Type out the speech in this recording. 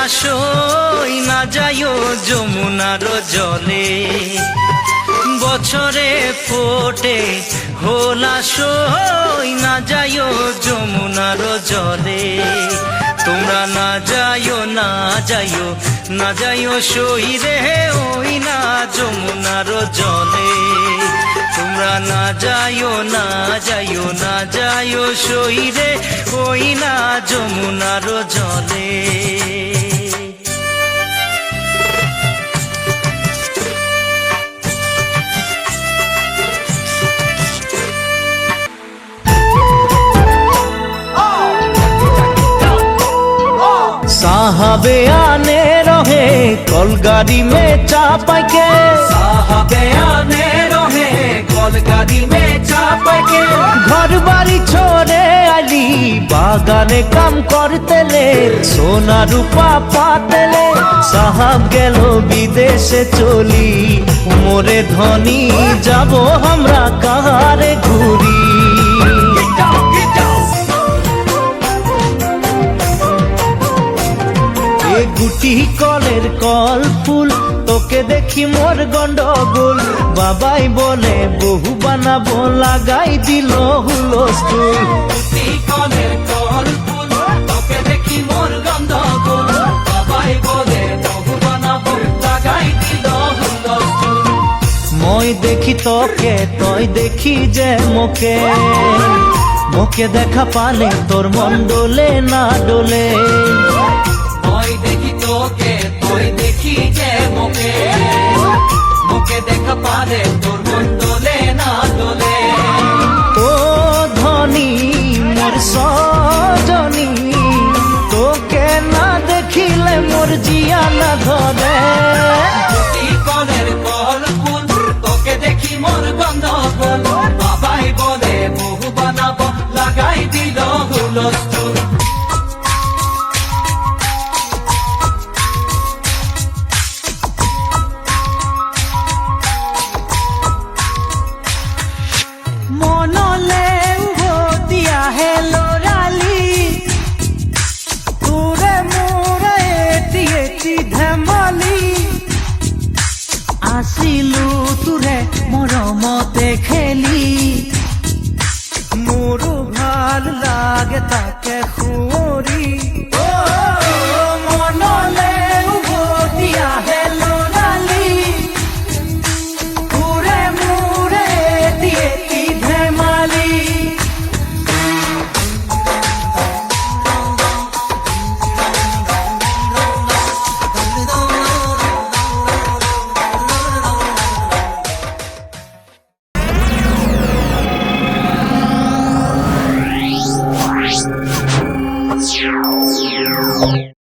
সই না যাইও যমুনার জলে, বছরে ফোটে হোলা সই না যাইও যমুনার জলে। তোমরা না যাইও না যাইও না যাইও সই রে ওই না যমুনার জলে। তোমরা না যাইও না যাইও না যাইও সই রে ওই না যমুনার জলে। साहबे आने रहे कलगाड़ी में चापा के, साहबे आने रहे कलगाड़ी में चापा के। घर बाड़ी छोड़े आली बागाने काम करते ले, सोना रूपा पाते ले। साहब गेलो विदेशे चली मोरे धनी जाबो हमरा कहारे घुरी। गुटी कलेर कल फुल তোকে দেখি মোর গন্ডগোল। বাবাই বলে বহু বানাবো লাগাই দিল হুলস্থুল। গুটি কলের কল ফুল তোকে দেখি মোর গন্ডগোল। বাবাই বলে বহু বানাবো লাগাই দিল হুলস্থুল। মই দেখি তোকে তই দেখি যে মোকে, মোকে দেখা পালে তোর মন ডোলে না ডোলে। মই দেখি তোকে তুই দেখি যে মোকে, মোকে দেখা পালে তোর মন দোলে না দোলে। ও ধনী মোর সজনী, তোকে না দেখিলে মোর জিয়া না ধরে। গুটি কলের কল ফুল তোকে দেখি মোর গন্ডগোল। বাবাই বলে বহু বানাবো লাগাই দিল হুলস্থুল। মনলে উভতিয়া হে লৰালি, তোৰে মোৰে এটি এটি ধেমালি। আছিলো তোৰে মৰমতে খেলি, মোৰো ভাল লাগে তাক